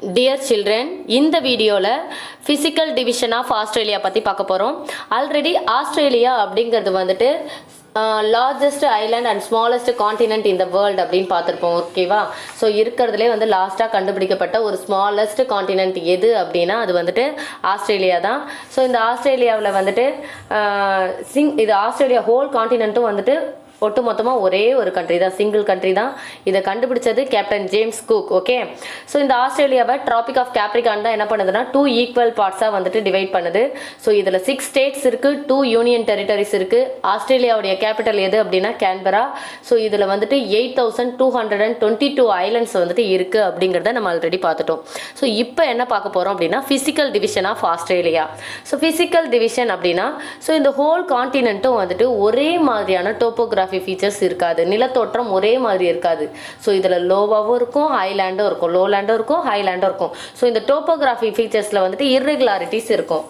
Dear children, இந்த வீடியோவில் physical division of Australia பற்றி பார்க்க போகிறோம். ஆல்ரெடி ஆஸ்திரேலியா அப்படிங்கிறது வந்துட்டு largest island and smallest continent இந்த வேர்ல்டு அப்படின்னு பார்த்துருப்போம். ஓகேவா? ஸோ இருக்கிறதுலே வந்து லாஸ்ட்டாக கண்டுபிடிக்கப்பட்ட ஒரு ஸ்மாலஸ்ட் காண்டினென்ட் எது அப்படின்னா அது வந்துட்டு ஆஸ்திரேலியா தான். ஸோ இந்த ஆஸ்திரேலியாவில் வந்துட்டு இது ஆஸ்திரேலியா ஹோல் காண்டினென்ட்டும் வந்துட்டு ஒட்டு மொத்தமாக ஒரே ஒரு கண்ட்ரி தான், சிங்கிள் கண்ட்ரி தான். இதை கண்டுபிடிச்சது captain James cook. Okay, so இந்த ஆஸ்திரேலியாவை ட்ராபிக் ஆஃப் கேப்ரிகான் தான் என்ன பண்ணுதுன்னா 2 ஈக்குவல் பார்ட்ஸாக வந்துட்டு டிவைட் பண்ணுது. ஸோ இதில் 6 ஸ்டேட்ஸ் இருக்குது, 2 யூனியன் டெரிட்டரிஸ் இருக்குது. ஆஸ்திரேலியாவுடைய கேபிட்டல் எது அப்படின்னா கேன்பரா. ஸோ இதில் வந்துட்டு 8222 ஐலண்ட்ஸ் வந்துட்டு இருக்குது அப்படிங்கிறத நம்ம ஆல்ரெடி பார்த்துட்டோம். ஸோ இப்போ என்ன பார்க்க போகிறோம் அப்படின்னா physical division of Australia. So physical division அப்படின்னா ஸோ இந்த ஹோல் காண்டினென்ட்டும் வந்துட்டு ஒரே மாதிரியான டோப்போகிராஃபி ஃபீச்சர்ஸ் இருக்காது, நிலத்தோற்றம் ஒரே மாதிரி இருக்காது. ஸோ இதில் லோவாகவும் இருக்கும், ஹைலேண்டும் இருக்கும், லோலேண்டும் இருக்கும், ஹைலேண்டும் இருக்கும். ஸோ இந்த டோப்போகிராஃபி ஃபீச்சர்ஸில் வந்துட்டு இர்ரெகுலாரிட்டிஸ் இருக்கும்,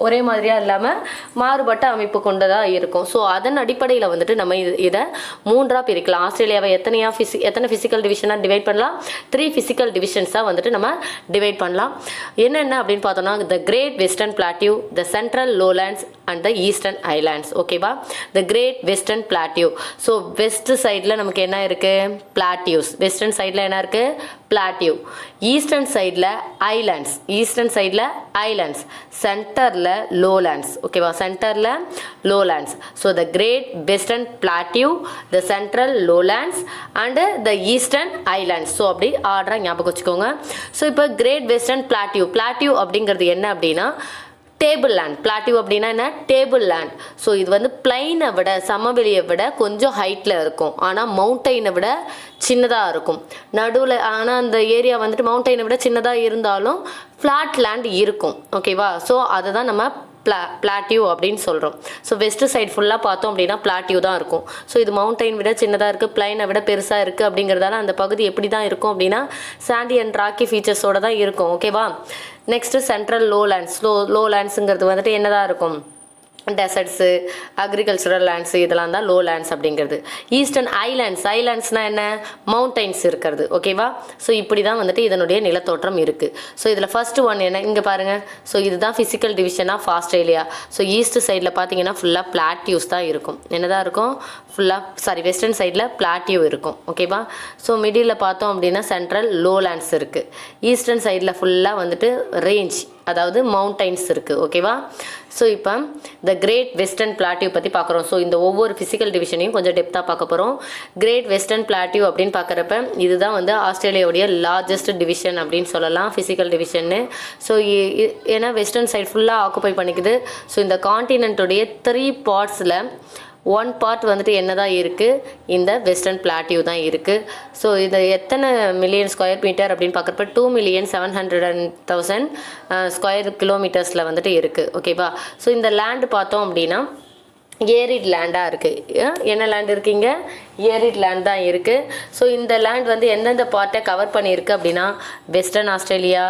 ஒரே மாதிரியாக இல்லாமல் மாறுபட்ட அமைப்பு கொண்டதாக இருக்கும். ஸோ அதன் அடிப்படையில் வந்துட்டு நம்ம இதை 3ஆக பிரிக்கலாம். ஆஸ்திரேலியாவை எத்தனை ஃபிசிக்கல் டிவிஷனாக டிவைட் பண்ணலாம்? 3 ஃபிசிக்கல் டிவிஷன்ஸாக வந்துட்டு நம்ம டிவைட் பண்ணலாம். என்னென்ன அப்படின்னு பார்த்தோம்னா the great western plateau, the central lowlands and the eastern islands. ஓகேவா? The great western plateau. So west சைடில் நமக்கு என்ன இருக்குது? பிளாட்டியூஸ். வெஸ்டர்ன் சைடில் என்ன இருக்குது? பிளாட்டியூ. ஈஸ்டர்ன் சைடில் ஐலாண்ட்ஸ், ஈஸ்டர்ன் சைடில் ஐலாண்ட்ஸ், சென்டரில் லோலேண்ட்ஸ். ஓகேவா? சென்டரில் lowlands. So the great western plateau, the central lowlands and the eastern islands. So அப்படி ஆர்டராக ஞாபகம் வச்சுக்கோங்க. ஸோ இப்போ கிரேட் வெஸ்டர்ன் பிளாட்டியூ, பிளாட்டியூ அப்படிங்கிறது என்ன அப்படின்னா டேபிள் லேண்ட். பிளாட்டியூ அப்படின்னா என்ன? Table land. ஸோ இது வந்து பிளைனை விட, சமவெளியை விட கொஞ்சம் ஹைட்டில் இருக்கும், ஆனால் மவுண்டெயினை விட சின்னதாக இருக்கும். நடுவில் ஆனால் அந்த ஏரியா வந்துட்டு மவுண்டெயினை விட சின்னதாக இருந்தாலும் ஃப்ளாட் லேண்ட் இருக்கும். ஓகேவா? ஸோ அதை தான் நம்ம பிளாட்டியூ அப்படின்னு சொல்கிறோம். ஸோ வெஸ்ட் சைடு ஃபுல்லாக பார்த்தோம் அப்படின்னா பிளாட்டியூ தான் இருக்கும். ஸோ இது மவுண்டைன் விட சின்னதாக இருக்குது, பிளைனை விட பெருசாக இருக்குது அப்படிங்கிறதால அந்த பகுதி எப்படி தான் இருக்கும் அப்படின்னா சாண்டி அண்ட் ராக்கி ஃபீச்சர்ஸோடு தான் இருக்கும். ஓகேவா? Next central லோலேண்ட்ஸ். லோலேண்ட்ஸுங்கிறது வந்துட்டு என்னதான் இருக்கும்? டெசர்ட்ஸு, அக்ரிகல்ச்சரல் லேண்ட்ஸு, இதெல்லாம் தான் லோ லேண்ட்ஸ் அப்படிங்கிறது. ஈஸ்டர்ன் ஐலாண்ட்ஸ், ஐலாண்ட்ஸ்னால் என்ன? மவுண்டைன்ஸ் இருக்கிறது. ஓகேவா? ஸோ இப்படி தான் வந்துட்டு இதனுடைய நிலத்தோற்றம் இருக்குது. ஸோ இதில் ஃபர்ஸ்ட் ஒன் என்ன? இங்கே பாருங்கள். ஸோ இதுதான் physical division of Australia. So east சைடில் பார்த்தீங்கன்னா ஃபுல்லாக பிளாட்டியூஸ் தான் இருக்கும். என்னதான் இருக்கும்? வெஸ்டர்ன் சைடில் பிளாட்டியூ இருக்கும். ஓகேவா? ஸோ மிடில் பார்த்தோம் அப்படின்னா சென்ட்ரல் லோலேண்ட்ஸ் இருக்குது. ஈஸ்டர்ன் சைடில் ஃபுல்லாக வந்துட்டு ரேஞ்ச், அதாவது மவுண்டைன்ஸ் இருக்குது. ஓகேவா? ஸோ இப்போ த கிரேட் வெஸ்டர்ன் பிளாட்டியூ பற்றி பார்க்குறோம். ஸோ இந்த ஒவ்வொரு ஃபிசிக்கல் டிவிஷனையும் கொஞ்சம் டெப்த்தாக பார்க்க போகிறோம். கிரேட் வெஸ்டர்ன் பிளாட்டியூ அப்படின்னு பார்க்குறப்ப இதுதான் வந்து ஆஸ்திரேலியாவுடைய லார்ஜஸ்ட் டிவிஷன் அப்படின்னு சொல்லலாம், ஃபிசிக்கல் டிவிஷன்னு. ஸோ ஏன்னா வெஸ்டர்ன் சைட் ஃபுல்லாக ஆக்குப்பை பண்ணிக்குது. ஸோ இந்த காண்டினென்ட்டுடைய 3 பார்ட்ஸில் 1 பார்ட் வந்துட்டு என்ன தான் இருக்குது? இந்த வெஸ்டர்ன் பிளாட்டியூ தான் இருக்குது. ஸோ இது எத்தனை மில்லியன் ஸ்கொயர் மீட்டர் அப்படின்னு பார்க்குறப்ப 2,700,000 ஸ்கொயர் கிலோமீட்டர்ஸில் வந்துட்டு இருக்குது. ஓகேவா? ஸோ இந்த லேண்டு பார்த்தோம் அப்படின்னா ஏரிட் லேண்டாக இருக்குது. என்ன லேண்ட் இருக்குங்க? ஏரிட் லேண்ட் தான் இருக்குது. ஸோ இந்த லேண்ட் வந்து எந்தெந்த பார்ட்டை கவர் பண்ணியிருக்கு அப்படின்னா western Australia,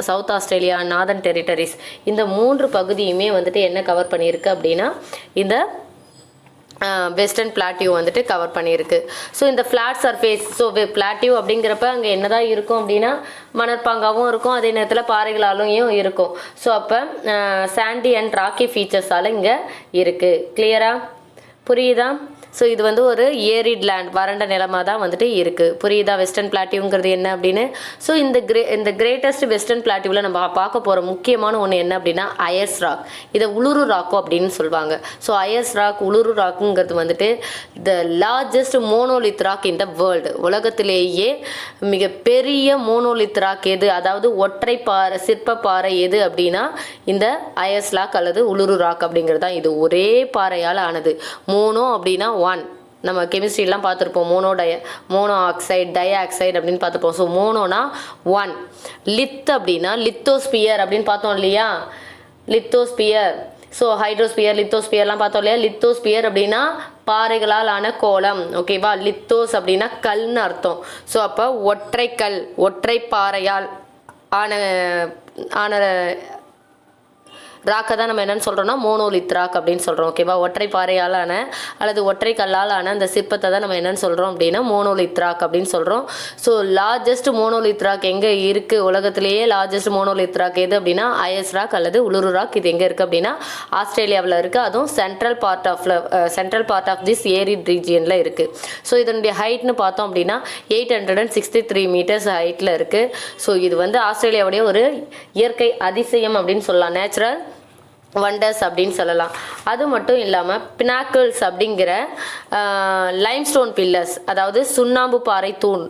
south Australia, northern territories, இந்த 3 பகுதியுமே வந்துட்டு என்ன கவர் பண்ணியிருக்கு அப்படின்னா இந்த வெஸ்டர்ன் பிளாட்டியூ வந்துட்டு கவர் பண்ணியிருக்கு. ஸோ இந்த ஃப்ளாட் சர்ஃபேஸ், ஸோ பிளாட்டியூ அப்படிங்கிறப்ப அங்கே என்னதான் இருக்கும் அப்படின்னா மணற்பாங்காவும் இருக்கும், அதே நேரத்தில் பாறைகளாலும் இருக்கும். ஸோ அப்போ சாண்டி அண்ட் ராக்கி ஃபீச்சர்ஸால் இங்கே இருக்குது. கிளியரா? புரியுதா? ஸோ இது வந்து ஒரு ஏரிட் லேண்ட், வறண்ட நிலமாக தான் வந்துட்டு இருக்குது. புரியுதா வெஸ்டர்ன் பிளாட்டியூங்கிறது என்ன அப்படின்னு? ஸோ இந்த கிரேட்டஸ்ட் வெஸ்டர்ன் பிளாட்டியூவில் நம்ம பார்க்க போகிற முக்கியமான ஒன்று என்ன அப்படின்னா அயர்ஸ் ராக். இதை உளுரு ராக்கோ அப்படின்னு சொல்லுவாங்க. ஸோ அயர்ஸ் ராக், உளுரு ராக்குங்கிறது வந்துட்டு the largest monolith rock in the world. உலகத்திலேயே மிகப்பெரிய மோனோலித் ராக் எது, அதாவது ஒற்றை பாறை, சிற்ப பாறை எது அப்படின்னா இந்த அயர்ஸ் ராக் அல்லது உளுரு ராக் அப்படிங்கிறது தான். இது ஒரே பாறையால் ஆனது. மோனோ அப்படின்னா 1, நம்ம கெமிஸ்ட்ரிலாம் பார்த்துருப்போம். மோனோ ஆக்சைடு, டை ஆக்சைடு அப்படின்னு பார்த்துப்போம். ஸோ மோனோனா 1. லித் அப்படின்னா லித்தோஸ்பியர் அப்படின்னு பார்த்தோம் இல்லையா? லித்தோஸ்பியர். ஸோ ஹைட்ரோஸ்பியர், லித்தோஸ்பியர்லாம் பார்த்தோம் இல்லையா? லித்தோஸ்பியர் அப்படின்னா பாறைகளால் ஆன கோலம். ஓகேவா? லித்தோஸ் அப்படின்னா கல்னு அர்த்தம். ஸோ அப்போ ஒற்றை கல், ஒற்றை பாறையால் ஆன ராக்கை தான் நம்ம என்னென்னு சொல்கிறோம்னா மோனோலித் ராக் அப்படின்னு சொல்கிறோம். ஓகேவா, ஒற்றை பாறையாலான அல்லது ஒற்றை கல்லாலான அந்த சிற்பத்தை தான் நம்ம என்னென்னு சொல்கிறோம் அப்படின்னா மோனோலித் ராக் அப்படின்னு சொல்கிறோம். ஸோ லார்ஜஸ்ட் மோனோலித் ராக் எங்கே இருக்குது, உலகத்திலேயே லார்ஜஸ்ட் மோனோலித் ராக் எது அப்படின்னா ஐஎஸ் ராக் அல்லது உலுரு ராக். இது எங்கே இருக்குது அப்படின்னா ஆஸ்திரேலியாவில் இருக்குது. அதுவும் central part of this arid ரீஜியனில் இருக்குது. ஸோ இதனுடைய ஹைட்னு பார்த்தோம் அப்படின்னா 863 மீட்டர்ஸ் ஹைட்டில் இருக்குது. ஸோ இது வந்து ஆஸ்திரேலியாவுடைய ஒரு இயற்கை அதிசயம் அப்படின்னு சொல்லலாம், நேச்சுரல் வண்டர்ஸ் அப்படின்னு சொல்லலாம். அது மட்டும் இல்லாமல் பினாக்கிள்ஸ் அப்படிங்கிற லைம்ஸ்டோன் பில்லர்ஸ், அதாவது சுண்ணாம்பு பாறை தூண்,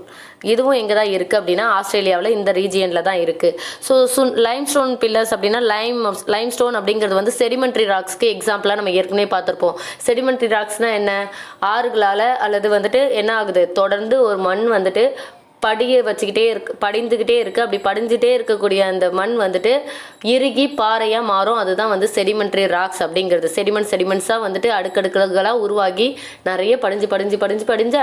இதுவும் எங்கே தான் இருக்குது அப்படின்னா ஆஸ்திரேலியாவில் இந்த ரீஜியனில் தான் இருக்குது. ஸோ லைம்ஸ்டோன் பில்லர்ஸ் அப்படின்னா லைம்ஸ்டோன் அப்படிங்கிறது வந்து செடிமெண்ட்ரி ராக்ஸ்க்கு எக்ஸாம்பிளாக நம்ம ஏற்கனவே பார்த்துருப்போம். செடிமெண்ட்ரி ராக்ஸ்னால் என்ன, ஆறுகளால் அல்லது வந்துட்டு என்ன ஆகுது, தொடர்ந்து ஒரு மண் வந்துட்டு படிந்துக்கிட்டே இருக்குது. அப்படி படிஞ்சுட்டே இருக்கக்கூடிய அந்த மண் வந்துட்டு இறுகி பாறையாக மாறும். அதுதான் வந்து செடிமெண்ட்ரி ராக்ஸ் அப்படிங்கிறது. செடிமெண்ட்ஸாக வந்துட்டு அடுக்கடுக்களாக உருவாகி நிறைய படிஞ்சு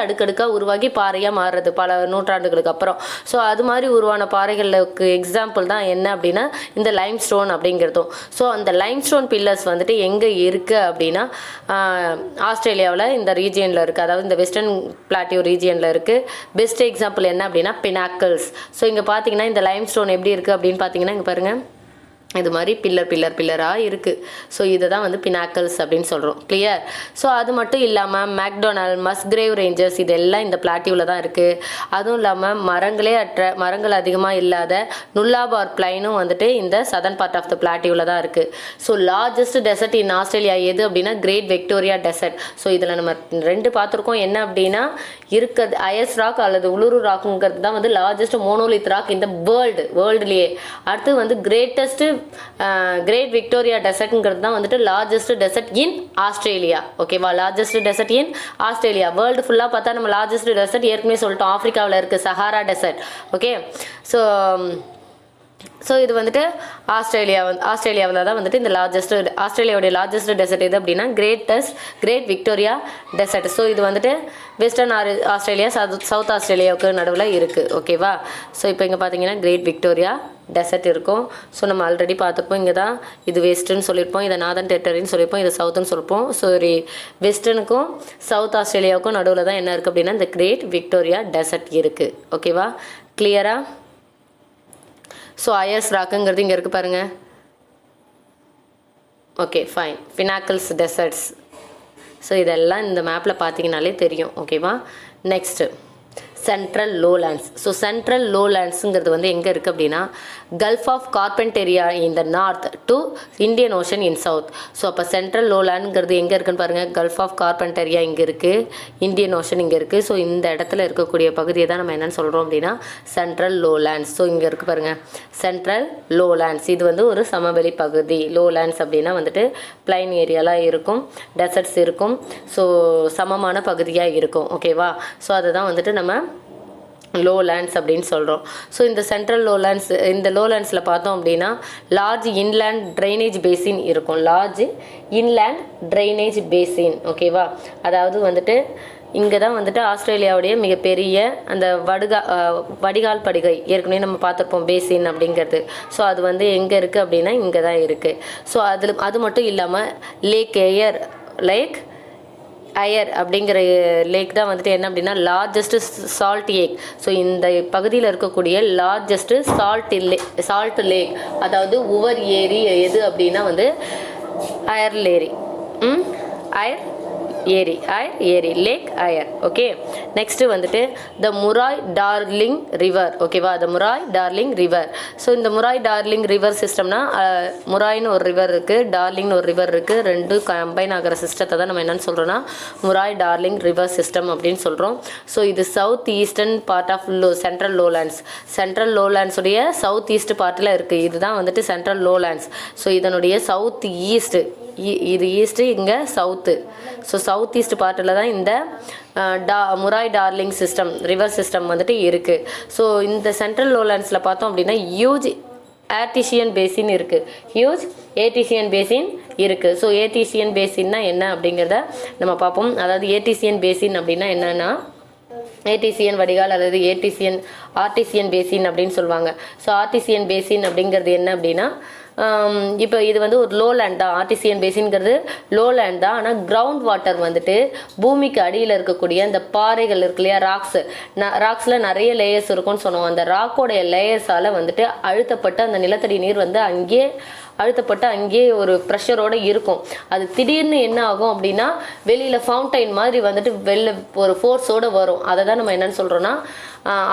அடுக்கடுக்காக உருவாகி பாறையாக மாறுறது பல நூற்றாண்டுகளுக்கு அப்புறம். ஸோ அது மாதிரி உருவான பாறைகளுக்கு எக்ஸாம்பிள் தான் என்ன அப்படின்னா இந்த லைம்ஸ்டோன் அப்படிங்கிறதும். ஸோ அந்த லைம்ஸ்டோன் பில்லர்ஸ் வந்துட்டு எங்கே இருக்குது அப்படின்னா ஆஸ்திரேலியாவில் இந்த ரீஜியனில் இருக்குது, அதாவது இந்த வெஸ்டர்ன் பிளாட்டியூ ரீஜியனில் இருக்குது. பெஸ்ட் எக்ஸாம்பிள் என்ன அப்படின்னா பினாக்கிள்ஸ். ஸோ இங்கே பார்த்தீங்கன்னா இந்த லைம்ஸ்டோன் எப்படி இருக்குது அப்படின்னு பார்த்தீங்கன்னா இங்கே பாருங்கள், இது மாதிரி பில்லராக இருக்குது. ஸோ இதை தான் வந்து பினாக்கிள்ஸ் அப்படின்னு சொல்கிறோம். கிளியர். ஸோ அது மட்டும் இல்லாமல் மேக்டொனால்ட், மஸ்கிரேவ் ரேஞ்சர்ஸ் இதெல்லாம் இந்த பிளாட்டியூவில் தான் இருக்குது. அதுவும் இல்லாமல் மரங்கள் அதிகமாக இல்லாத நுல்லாபார் பிளைனும் வந்துட்டு இந்த சதர்ன் பார்ட் ஆஃப் த பிளாட்டியூவில் தான் இருக்குது. So largest dessert in Australia எது அப்படின்னா கிரேட் விக்டோரியா டெசர்ட். ஸோ இதில் நம்ம 2 பார்த்துருக்கோம். என்ன அப்படின்னா இருக்கிறது ஐஎஸ் ராக் அல்லது உலுரு ராக்குங்கிறது தான் வந்து லார்ஜஸ்ட் மோனோலித் ராக் இந்த வேர்ல்டுலேயே. அடுத்து வந்து கிரேட் விக்டோரியா டெசர்ட்ங்கிறது தான் வந்துட்டு லார்ஜஸ்ட் டெசர்ட் இன் ஆஸ்திரேலியா. ஓகேவா, largest dessert in Australia. World ஃபுல்லாக பார்த்தா நம்ம லார்ஜஸ்ட் டெசர்ட் ஏற்கனவே சொல்லிட்டோம், ஆஃப்ரிக்காவில் இருக்குது சஹாரா டெசர்ட். ஓகே, ஸோ இது வந்துட்டு ஆஸ்திரேலியாவில் தான் வந்துட்டு இந்த ஆஸ்திரேலியாவுடைய லார்ஜஸ்ட் டெசர்ட் எது அப்படின்னா கிரேட் விக்டோரியா டெசர்ட். ஸோ இது வந்துட்டு வெஸ்டர்ன் ஆஸ்திரேலியா சவுத் ஆஸ்திரேலியாவுக்கு நடுவில் இருக்குது. ஓகேவா, ஸோ இப்போ இங்கே பார்த்தீங்கன்னா கிரேட் விக்டோரியா டெசர்ட் இருக்கும். ஸோ நம்ம ஆல்ரெடி பார்த்துப்போம், இங்கே தான் இது வெஸ்டர்ன்னு சொல்லியிருப்போம், இதை நார்தர்ன் டெரிட்டரின்னு சொல்லியிருப்போம், இது சவுத்துன்னு சொல்லியிருப்போம். ஸோ வெஸ்டர்னுக்கும் சவுத் ஆஸ்திரேலியாவுக்கும் நடுவில் தான் என்ன இருக்குது அப்படின்னா இந்த கிரேட் விக்டோரியா டெசர்ட் இருக்குது. ஓகேவா, கிளியரா? ஸோ ஐஎஸ் ராக்குங்கிறது இங்கே இருக்குது பாருங்கள். Okay, fine. Pinnacles deserts. So இதெல்லாம் இந்த மேப்பில் பார்த்தீங்கனாலே தெரியும். ஓகேவா, next central lowlands. So central லோலேண்ட்ஸுங்கிறது வந்து எங்கே இருக்குது அப்படின்னா Gulf of Carpentaria in the north to Indian Ocean in south. So அப்போ சென்ட்ரல் லோலேண்ட்ங்கிறது எங்கே இருக்குன்னு பாருங்கள், கல்ஃப் ஆஃப் கார்பென்டேரியா இங்கே இருக்குது, இந்தியன் ஓஷன் இங்கே இருக்குது. ஸோ இந்த இடத்துல இருக்கக்கூடிய பகுதியை தான் நம்ம என்னென்னு சொல்கிறோம் அப்படின்னா சென்ட்ரல் லோலேண்ட்ஸ். ஸோ இங்கே இருக்குது பாருங்கள் சென்ட்ரல் லோலேண்ட்ஸ். இது வந்து ஒரு சமவெளி பகுதி. லோலேண்ட்ஸ் அப்படின்னா வந்துட்டு பிளைன் ஏரியாலாம் இருக்கும், டெசர்ட்ஸ் இருக்கும், ஸோ சமமான பகுதியாக இருக்கும். ஓகேவா, ஸோ அதை தான் வந்துட்டு நம்ம லோலேண்ட்ஸ் அப்படின்னு சொல்கிறோம். ஸோ இந்த சென்ட்ரல் லோலேண்ட்ஸில் பார்த்தோம் அப்படின்னா லார்ஜ் இன்லேண்ட் ட்ரைனேஜ் பேசின் இருக்கும். ஓகேவா, அதாவது வந்துட்டு இங்கே தான் வந்துட்டு ஆஸ்திரேலியாவுடைய மிகப்பெரிய அந்த வடிகால் படுகை ஏற்கனவே நம்ம பார்த்துருப்போம் பேசின் அப்படிங்கிறது. ஸோ அது வந்து எங்கே இருக்குது அப்படின்னா இங்கே தான் இருக்குது. ஸோ அது மட்டும் இல்லாமல் லேக் அயர் அப்படிங்கிற லேக் தான் வந்துட்டு என்ன அப்படின்னா லார்ஜஸ்ட் சால்ட் லேக். ஸோ இந்த பகுதியில் இருக்கக்கூடிய லார்ஜஸ்ட் சால்ட் லேக், அதாவது உவர் ஏரி எது அப்படின்னா வந்து அயர் ஏரி லேக் அயர். ஓகே, நெக்ஸ்ட்டு வந்துட்டு த முராய் டார்லிங் ரிவர். ஓகேவா, த முராய் டார்லிங் ரிவர். ஸோ இந்த முராய் டார்லிங் ரிவர் சிஸ்டம்னா முராய்னு ஒரு ரிவர் இருக்குது, டார்லிங்னு ஒரு ரிவர் இருக்குது, 2 கம்பைன் ஆகிற சிஸ்டத்தை தான் நம்ம என்னென்னு சொல்கிறோன்னா முராய் டார்லிங் ரிவர் சிஸ்டம் அப்படின்னு சொல்கிறோம். ஸோ இது south eastern part of central லோலேண்ட்ஸுடைய சவுத் ஈஸ்ட் பார்ட்டில் இருக்குது. இதுதான் வந்துட்டு சென்ட்ரல் லோலேண்ட்ஸ். ஸோ இதனுடைய சவுத் ஈஸ்ட், இது ஈஸ்ட்டு, இங்கே சவுத்து. ஸோ சவுத் ஈஸ்ட் பார்ட்டில் தான் இந்த முராய் டார்லிங் ரிவர் சிஸ்டம் வந்துட்டு இருக்குது. ஸோ இந்த சென்ட்ரல் லோலேண்ட்ஸில் பார்த்தோம் அப்படின்னா ஹியூஜ் ஏர்டிஷியன் பேசின் இருக்குது. ஸோ ஏர்டிஷியன் பேசின்னா என்ன அப்படிங்கிறத நம்ம பார்ப்போம். அதாவது ஏர்டிஷியன் பேசின் அப்படின்னா என்னென்னா ஏர்டிஷியன் வடிகால் அல்லது ஆர்டிசியன் பேசின் அப்படின்னு சொல்லுவாங்க. ஸோ ஆர்டிசியன் பேசின் அப்படிங்கிறது என்ன அப்படின்னா இப்போ இது வந்து ஒரு லோ லேண்ட் தான். ஆர்டிசியன் பேசின்ங்கிறது லோ லேண்ட் தான். ஆனால் கிரவுண்ட் வாட்டர் வந்துட்டு பூமிக்கு அடியில் இருக்கக்கூடிய அந்த பாறைகள் இருக்கு இல்லையா, ராக்ஸில் நிறைய லேயர்ஸ் இருக்கும்னு சொன்னோம். அந்த ராக்கோடைய லேயர்ஸால் வந்துட்டு அழுத்தப்பட்டு அந்த நிலத்தடி நீர் வந்து அங்கேயே ஒரு ப்ரெஷரோடு இருக்கும். அது திடீர்னு என்ன ஆகும் அப்படின்னா வெளியில் ஃபவுண்டைன் மாதிரி வந்துட்டு வெளில ஒரு ஃபோர்ஸோடு வரும். அதை தான் நம்ம என்னென்னு சொல்கிறோன்னா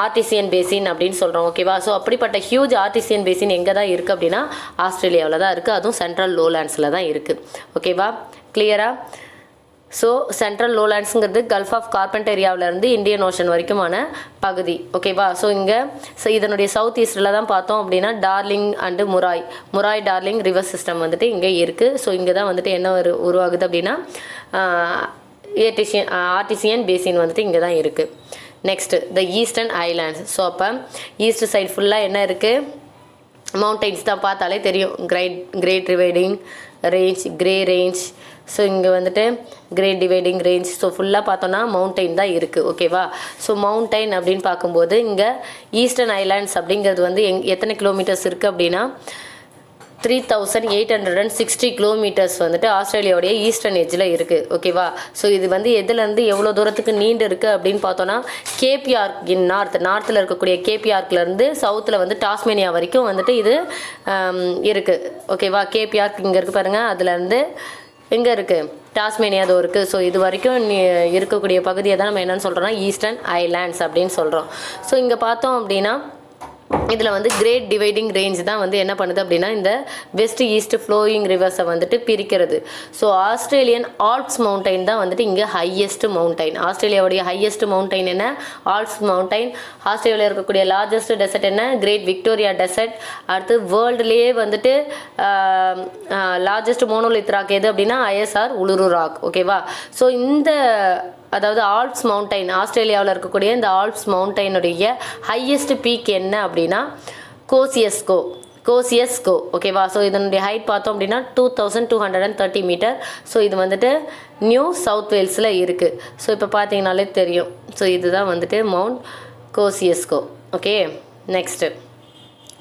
ஆர்டிசியன் பேசின் அப்படின்னு சொல்கிறோம். ஓகேவா? ஸோ அப்படிப்பட்ட ஹியூஜ் ஆர்டிசியன் பேசின் எங்கே தான் இருக்குது அப்படின்னா ஆஸ்திரேலியாவில் தான் இருக்குது. அதுவும் சென்ட்ரல் லோலேண்ட்ஸில் தான் இருக்குது. ஓகேவா? கிளியரா? ஸோ சென்ட்ரல் லோலேண்ட்ஸுங்கிறது கல்ஃப் ஆஃப் கார்பென்டரியாவிலேருந்து இந்தியன் ஓஷன் வரைக்குமான பகுதி. ஓகேவா? ஸோ இதனுடைய சவுத் ஈஸ்டில் தான் பார்த்தோம் அப்படின்னா Darling and Murray Darling river system வந்துட்டு இங்கே இருக்குது. ஸோ இங்கே தான் வந்துட்டு என்ன உருவாகுது அப்படின்னா ஆர்டிசியன் பேசின் வந்துட்டு இங்கே தான் இருக்குது. Next the eastern islands. So அப்போ ஈஸ்ட் சைட் ஃபுல்லாக என்ன இருக்குது? மவுண்டெயின்ஸ் தான், பார்த்தாலே தெரியும். Great dividing range, grey range. So இங்கே வந்துட்டு கிரேட் டிவைடிங் ரேஞ்ச். ஸோ ஃபுல்லாக பார்த்தோன்னா மவுண்டெயின் தான் இருக்குது. ஓகேவா? ஸோ மவுண்டெயின் அப்படின்னு பார்க்கும்போது இங்கே ஈஸ்டர்ன் ஐலாண்ட்ஸ் அப்படிங்கிறது வந்து எத்தனை கிலோமீட்டர்ஸ் இருக்குது அப்படின்னா 3860 கிலோமீட்டர்ஸ் வந்துட்டு ஆஸ்திரேலியாவுடைய ஈஸ்டர்ன் எட்ஜில் இருக்குது. ஓகேவா? ஸோ இது வந்து எதுலேருந்து எவ்வளோ தூரத்துக்கு நீண்டு இருக்குது அப்படின்னு பார்த்தோன்னா கேபிஆர்க் இன் நார்த்தில் இருக்கக்கூடிய கேபிஆர்க்லேருந்து சவுத்தில் வந்து டாஸ்மேனியா வரைக்கும் வந்துட்டு இது இருக்குது. ஓகேவா? கேபிஆர்க் இங்கே இருக்குது பாருங்கள். அதுலேருந்து எங்கே இருக்குது? டாஸ்மேனியா அது இருக்குது. ஸோ இது வரைக்கும் இருக்கக்கூடிய பகுதியை தான் நம்ம என்னென்னு சொல்கிறோன்னா ஈஸ்டர்ன் ஐலாண்ட்ஸ் அப்படின்னு சொல்கிறோம். ஸோ இங்கே பார்த்தோம் அப்படின்னா இதில் வந்து கிரேட் டிவைடிங் ரேஞ்ச் தான் வந்து என்ன பண்ணுது அப்படின்னா இந்த வெஸ்ட் ஈஸ்ட் ஃப்ளோயிங் ரிவர்ஸை வந்துட்டு பிரிக்கிறது. ஸோ ஆஸ்திரேலியன் ஆல்ப்ஸ் மவுண்டைன் தான் வந்துட்டு இங்கே ஹையஸ்ட் மவுண்டைன். ஆஸ்திரேலியாவுடைய ஹையஸ்ட் மவுண்டைன் என்ன? Alps mountain. ஆஸ்திரேலியாவில் இருக்கக்கூடிய லார்ஜஸ்ட் டெசர்ட் என்ன? Great Victoria desert. அடுத்து வேர்ல்டுலேயே வந்துட்டு லார்ஜஸ்ட் மோனோலித் ராக் எது அப்படின்னா ஐஎஸ்ஆர் உலுரு ராக். ஓகேவா? ஸோ அதாவது ஆல்ப்ஸ் மவுண்டைன், ஆஸ்திரேலியாவில் இருக்கக்கூடிய இந்த ஆல்ப்ஸ் மவுண்டைனுடைய ஹையஸ்ட் பீக் என்ன அப்படின்னா கோசியஸ்கோ. ஓகேவா? ஸோ இதனுடைய ஹைட் பார்த்தோம் அப்படின்னா 2230 மீட்டர். ஸோ இது வந்துட்டு நியூ சவுத் வேல்ஸில் இருக்குது. ஸோ இப்போ பார்த்தீங்கனாலே தெரியும். ஸோ இதுதான் வந்துட்டு Mount Kosciuszko. Okay, next.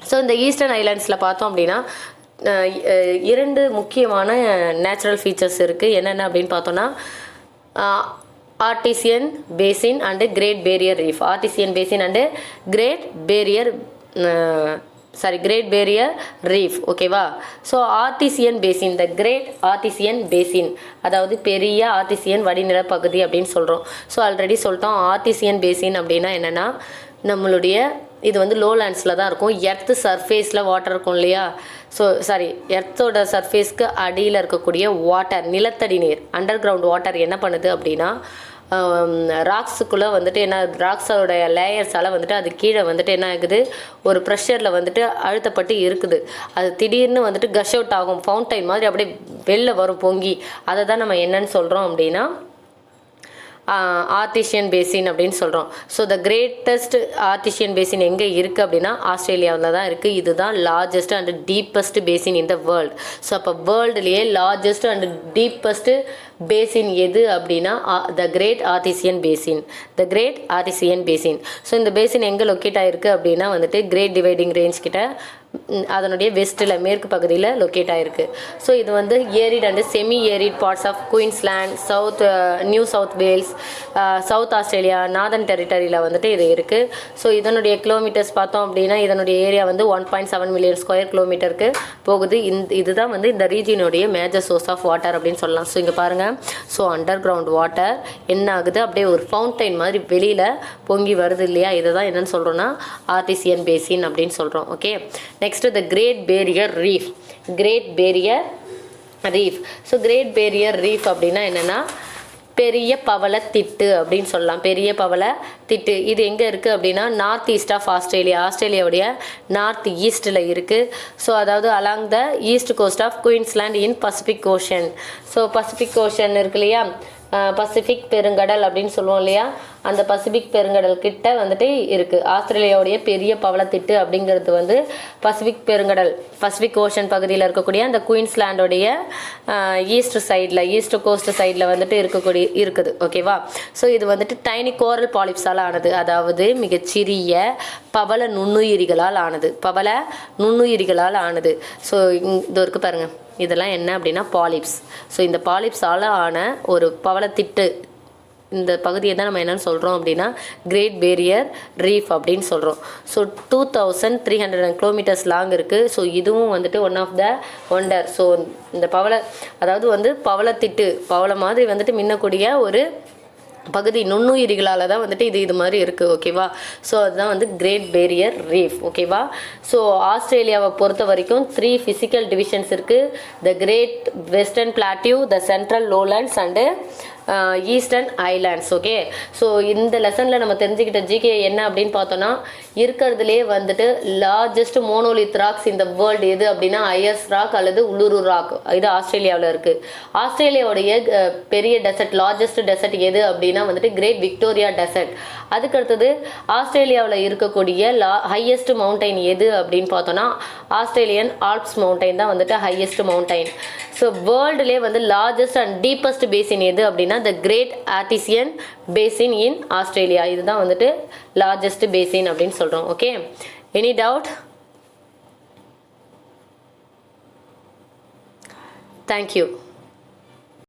So இந்த ஈஸ்டர்ன் ஐலாண்ட்ஸில் பார்த்தோம் அப்படின்னா 2 முக்கியமான நேச்சுரல் ஃபீச்சர்ஸ் இருக்குது. என்னென்ன அப்படின்னு பார்த்தோன்னா artesian basin and great barrier reef. Artesian basin and great barrier reef. ஓகேவா? So artesian basin, the great artesian basin, அதாவது பெரிய ஆர்டிசியன் வடிநில பகுதி அப்படின்னு சொல்கிறோம். ஸோ ஆல்ரெடி சொல்லிட்டோம். ஆர்டிசியன் பேசின் அப்படின்னா என்னென்னா நம்மளுடைய இது வந்து லோலேண்ட்ஸில் தான் இருக்கும். எர்த்து சர்ஃபேஸில் வாட்டர் இருக்கும் இல்லையா? எர்த்தோட சர்ஃபேஸ்க்கு அடியில் இருக்கக்கூடிய வாட்டர், நிலத்தடி நீர், அண்டர் கிரவுண்ட் வாட்டர் என்ன பண்ணுது அப்படின்னா ராக்ஸுக்குள்ளே வந்துட்டு ராக்ஸோட லேயர்ஸால் வந்துட்டு அது கீழே வந்துட்டு என்ன ஆகுது? ஒரு ப்ரெஷரில் வந்துட்டு அழுத்தப்பட்டு இருக்குது. அது திடீர்னு வந்துட்டு கஷ் அவுட் ஆகும். ஃபவுண்டைன் மாதிரி அப்படியே வெளில வரும் பொங்கி. அதை தான் நம்ம என்னன்னு சொல்கிறோம் அப்படின்னா ஆர்டிசியன் பேசின் அப்படின்னு சொல்கிறோம். So the greatest artesian basin எங்கே இருக்குது அப்படின்னா ஆஸ்திரேலியாவில் தான் இருக்குது. இதுதான் largest and deepest basin in the world. So அப்போ வேர்ல்டுலேயே லார்ஜஸ்ட் அண்ட் டீப்பஸ்ட்டு பேசின் எது அப்படின்னா the great artesian basin. So இந்த பேசின் எங்கே லொக்கேட் ஆகிருக்கு அப்படின்னா வந்துட்டு கிரேட் டிவைடிங் ரேஞ்ச் கிட்ட அதனுடைய வெஸ்ட்டில் மேற்கு பகுதியில் லொக்கேட் ஆகிருக்கு. ஸோ இது வந்து arid and semi arid parts of Queensland, New South Wales, South Australia, Northern டெரிட்டரியில் வந்துட்டு இது இருக்குது. ஸோ இதனுடைய கிலோமீட்டர்ஸ் பார்த்தோம் அப்படின்னா இதனுடைய ஏரியா வந்து 1.7 மில்லியன் ஸ்கொயர் கிலோமீட்டருக்கு போகுது. இதுதான் வந்து இந்த ரீஜியனுடைய மேஜர் சோர்ஸ் ஆஃப் வாட்டர் அப்படின்னு சொல்லலாம். ஸோ இங்கே பாருங்கள். ஸோ அண்டர் கிரவுண்ட் வாட்டர் என்ன ஆகுது? அப்படியே ஒரு ஃபவுண்டைன் மாதிரி வெளியில் பொங்கி வருது இல்லையா? இதை தான் என்னென்னு சொல்கிறோன்னா ஆர்டிசியன் பேசின் அப்படின்னு சொல்கிறோம். Okay, next the great barrier reef. So great barrier reef அப்படின்னா என்னென்னா பெரிய பவளத்திட்டு அப்படின்னு சொல்லலாம். பெரிய பவளத்திட்டு இது எங்கே இருக்குது அப்படின்னா நார்த் ஈஸ்ட் ஆஃப் ஆஸ்திரேலியாவுடைய நார்த் ஈஸ்ட்டில் இருக்குது. ஸோ அதாவது along the east coast of Queensland in Pacific ocean. So Pacific ocean இருக்கு இல்லையா? பசிபிக் பெருங்கடல் அப்படின்னு சொல்லுவோம் இல்லையா, அந்த பசிபிக் பெருங்கடல் கிட்ட வந்துட்டு இருக்குது. ஆஸ்திரேலியாவுடைய பெரிய பவளத்திட்டு அப்படிங்கிறது வந்து பசிபிக் பெருங்கடல், பசிபிக் ஓஷன் பகுதியில் இருக்கக்கூடிய அந்த குயின்ஸ்லாண்டோடைய ஈஸ்ட் சைடில், ஈஸ்ட் கோஸ்ட் சைடில் வந்துட்டு இருக்குது. ஓகேவா? ஸோ இது வந்துட்டு டைனி கோரல் பாலிப்ஸால் ஆனது, அதாவது மிகச்சிறிய பவள நுண்ணுயிரிகளால் ஆனது, பவள நுண்ணுயிரிகளால் ஆனது. ஸோ இது இருக்கு பாருங்க, இதெல்லாம் என்ன அப்படின்னா பாலிப்ஸ். ஸோ இந்த பாலிப்ஸால் ஆன ஒரு பவளத்திட்டு இந்த பகுதியை தான் நம்ம என்னென்னு சொல்கிறோம் அப்படின்னா கிரேட் பேரியர் ரீஃப் அப்படின்னு சொல்கிறோம். ஸோ 2300 கிலோமீட்டர்ஸ் லாங் இருக்குது. ஸோ இதுவும் வந்துட்டு one of the wonder. So இந்த அதாவது வந்து பவளத்திட்டு, பவளம் மாதிரி வந்துட்டு மின்னக்கூடிய ஒரு பகுதி நுண்ணுயிரிகளால் தான் வந்துட்டு இது மாதிரி இருக்குது. ஓகேவா? ஸோ அதுதான் வந்து கிரேட் பேரியர் ரீஃப். ஓகேவா? ஸோ ஆஸ்திரேலியாவை பொறுத்த வரைக்கும் 3 ஃபிசிக்கல் டிவிஷன்ஸ் இருக்குது. The great western plateau, the central lowlands and eastern islands. Okay, so இந்த லெசனில் நம்ம தெரிஞ்சுக்கிட்ட ஜிகே என்ன அப்படின்னு பார்த்தோன்னா, இருக்கிறதுலே வந்துட்டு லார்ஜஸ்ட் மோனோலித் ராக்ஸ் இந்த வேர்ல்டு எது அப்படின்னா ஐஎஸ் ராக் அல்லது உளுரு ராக். இது ஆஸ்திரேலியாவில் இருக்குது. ஆஸ்திரேலியாவுடைய பெரிய டெசர்ட், லார்ஜஸ்ட் டெசர்ட் எது அப்படின்னா வந்துட்டு கிரேட் விக்டோரியா டெசர்ட். அதுக்கடுத்தது ஆஸ்திரேலியாவில் இருக்கக்கூடிய ஹையஸ்ட் மவுண்டைன் எது அப்படின்னு பார்த்தோன்னா ஆஸ்திரேலியன் ஆல்ப்ஸ் மவுண்டைன் தான் வந்துட்டு ஹையஸ்ட் மவுண்டைன். ஸோ வேர்ல்டுலேயே வந்து லார்ஜஸ்ட் அண்ட் டீப்பஸ்ட் பேசின் எது அப்படின்னா the great artesian basin in Australia. இதுதான் வந்துட்டு லார்ஜஸ்ட் பேசின் அப்படின்னு சொல்கிறோம். Okay, any doubt? தேங்க்யூ.